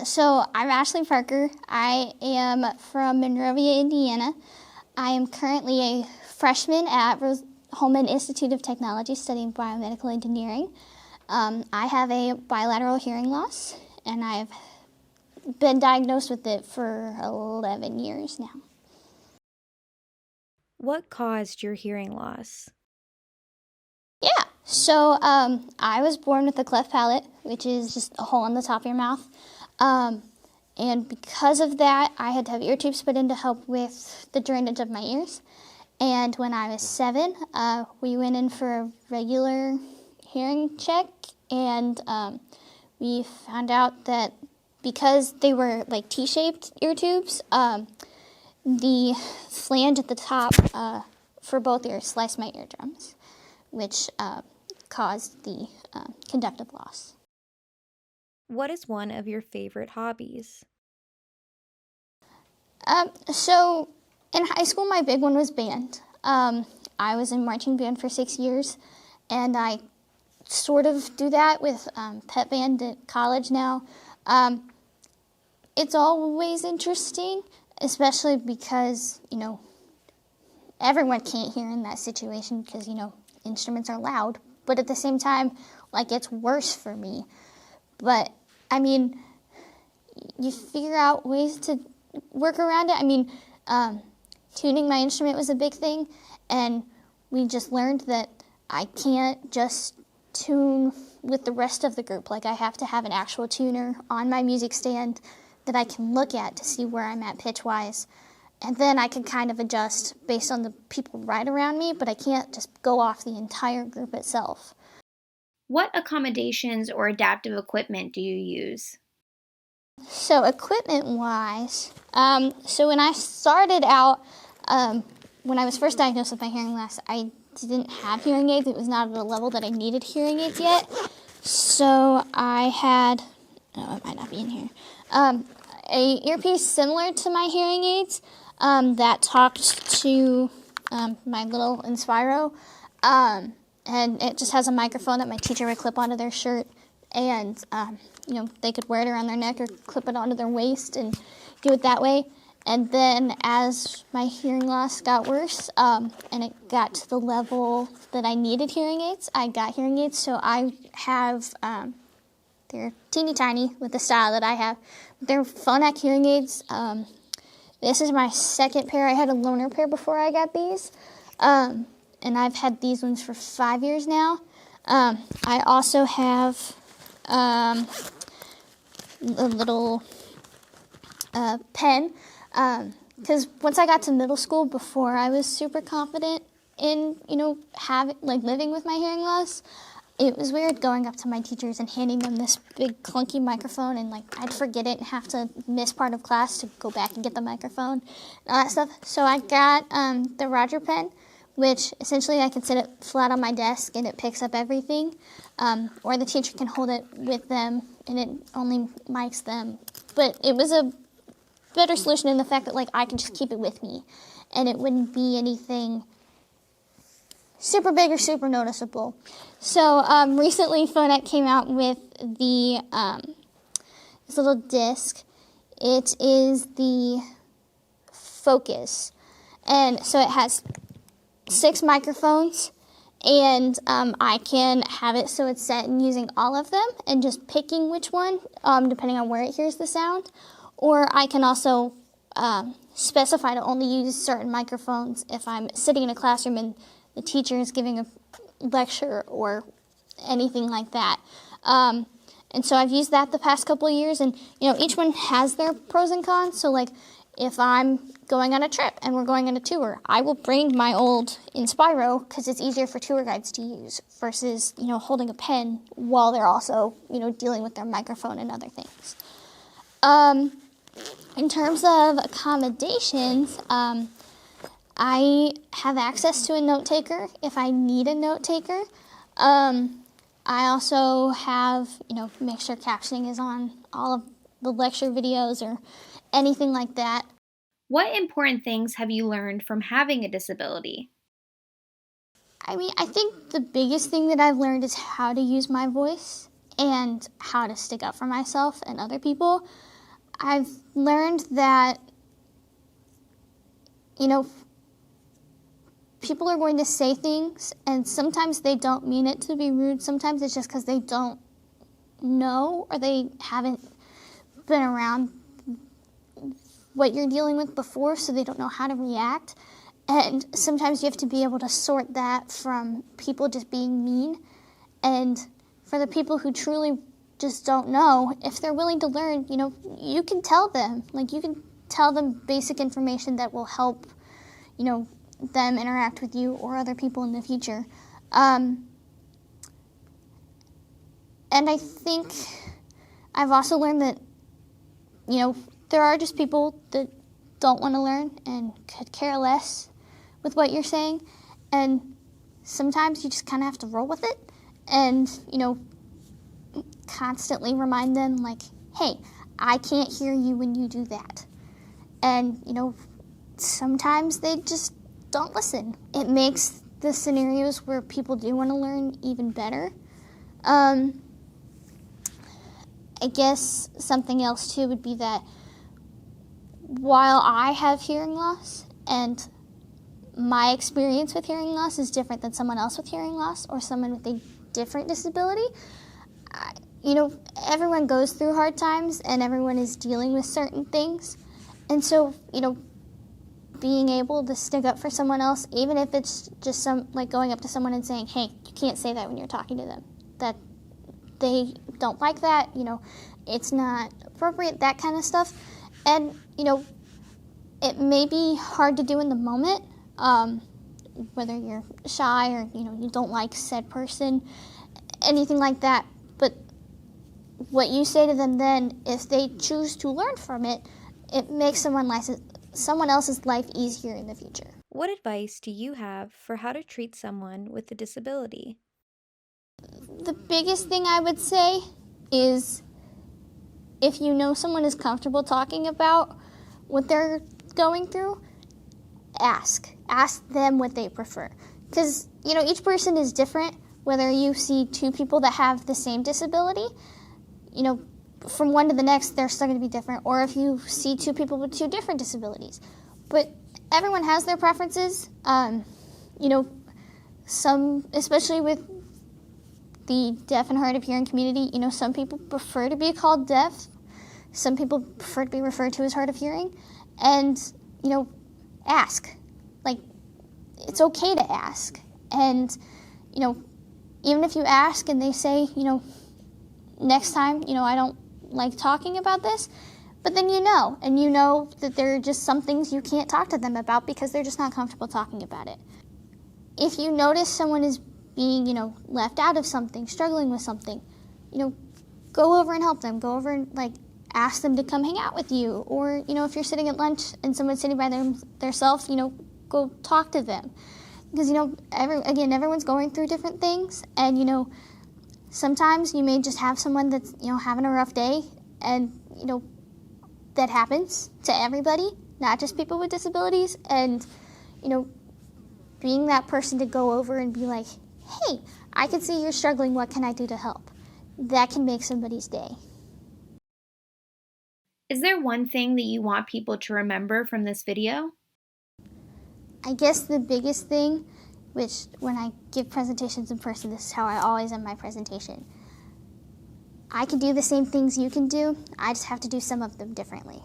So I'm Ashley Parker. I am from Monrovia, Indiana. I am currently a freshman at Holman Institute of Technology studying biomedical engineering. I have a bilateral hearing loss, and I've been diagnosed with it for 11 years now. What caused your hearing loss? Yeah, so I was born with a cleft palate, which is just a hole in the top of your mouth. And because of that, I had to have ear tubes put in to help with the drainage of my ears. And when I was 7, we went in for a regular hearing check, and we found out that because they were like T-shaped ear tubes, the flange at the top for both ears sliced my eardrums, which caused the conductive loss. What is one of your favorite hobbies? So in high school, my big one was band. I was in marching band for 6 years, and I sort of do that with pep band at college now. It's always interesting, especially because, everyone can't hear in that situation because, instruments are loud. But at the same time, it's worse for me. But, you figure out ways to work around it. Tuning my instrument was a big thing, and we just learned that I can't just tune with the rest of the group. I have to have an actual tuner on my music stand that I can look at to see where I'm at pitch-wise. And then I can kind of adjust based on the people right around me, but I can't just go off the entire group itself. What accommodations or adaptive equipment do you use? So equipment-wise, so when I started out, when I was first diagnosed with my hearing loss, I didn't have hearing aids. It was not at a level that I needed hearing aids yet. So I had, it might not be in here, a earpiece similar to my hearing aids that talked to my little Inspiro, and it just has a microphone that my teacher would clip onto their shirt, and they could wear it around their neck or clip it onto their waist and do it that way. And then as my hearing loss got worse, and it got to the level that I needed hearing aids, I got hearing aids. So I have, they're teeny tiny with the style that I have. They're Phonak hearing aids. This is my second pair. I had a loaner pair before I got these. And I've had these ones for 5 years now. I also have a little pen, because once I got to middle school, before I was super confident in, living with my hearing loss, it was weird going up to my teachers and handing them this big clunky microphone, and I'd forget it and have to miss part of class to go back and get the microphone and all that stuff. So I got the Roger pen, which essentially I can sit it flat on my desk and it picks up everything, or the teacher can hold it with them and it only mics them. But it was a better solution in the fact that I can just keep it with me and it wouldn't be anything super big or super noticeable. So recently Phonak came out with the this little disc. It is the Focus, and so it has 6 microphones, and I can have it so it's set and using all of them and just picking which one, depending on where it hears the sound. Or I can also specify to only use certain microphones if I'm sitting in a classroom and the teacher is giving a lecture or anything like that. And so I've used that the past couple of years, and each one has their pros and cons. So if I'm going on a trip and we're going on a tour, I will bring my old Inspiro because it's easier for tour guides to use versus holding a pen while they're also dealing with their microphone and other things. In terms of accommodations, I have access to a note taker if I need a note taker. I also have, make sure captioning is on all of the lecture videos or anything like that. What important things have you learned from having a disability? I think the biggest thing that I've learned is how to use my voice. and how to stick up for myself and other people, I've learned that, people are going to say things, and sometimes they don't mean it to be rude. Sometimes it's just because they don't know or they haven't been around what you're dealing with before, so they don't know how to react. And sometimes you have to be able to sort that from people just being mean. And for the people who truly just don't know, if they're willing to learn, you can tell them. You can tell them basic information that will help, them interact with you or other people in the future. And I think I've also learned that, there are just people that don't want to learn and could care less with what you're saying. And sometimes you just kind of have to roll with it and, constantly remind them, hey, I can't hear you when you do that. And, sometimes they just don't listen. It makes the scenarios where people do want to learn even better. I guess something else, too, would be that while I have hearing loss and my experience with hearing loss is different than someone else with hearing loss or someone with a different disability, everyone goes through hard times and everyone is dealing with certain things. And so, being able to stick up for someone else, even if it's just going up to someone and saying, hey, you can't say that when you're talking to them, that they don't like that, it's not appropriate, that kind of stuff. And, it may be hard to do in the moment, whether you're shy or, you don't like said person, anything like that. But what you say to them then, if they choose to learn from it, it makes someone else's life easier in the future. What advice do you have for how to treat someone with a disability? The biggest thing I would say is if you know someone is comfortable talking about what they're going through, ask them what they prefer. Because, each person is different. Whether you see two people that have the same disability, from one to the next, they're still going to be different. Or if you see two people with two different disabilities. But everyone has their preferences. Some, especially with the deaf and hard of hearing community, some people prefer to be called deaf. Some people prefer to be referred to as hard of hearing. And, ask. It's okay to ask. And, even if you ask and they say, next time, I don't like talking about this, but then and you know that there are just some things you can't talk to them about because they're just not comfortable talking about it. If you notice someone is being, left out of something, struggling with something, go over and help them. Go over and, ask them to come hang out with you. Or, if you're sitting at lunch and someone's sitting by themselves, go talk to them. Because, everyone's going through different things. And, sometimes you may just have someone that's, having a rough day. And, that happens to everybody, not just people with disabilities. And, being that person to go over and be like, hey, I can see you're struggling. What can I do to help? That can make somebody's day. Is there one thing that you want people to remember from this video? I guess the biggest thing, which when I give presentations in person, this is how I always end my presentation. I can do the same things you can do, I just have to do some of them differently.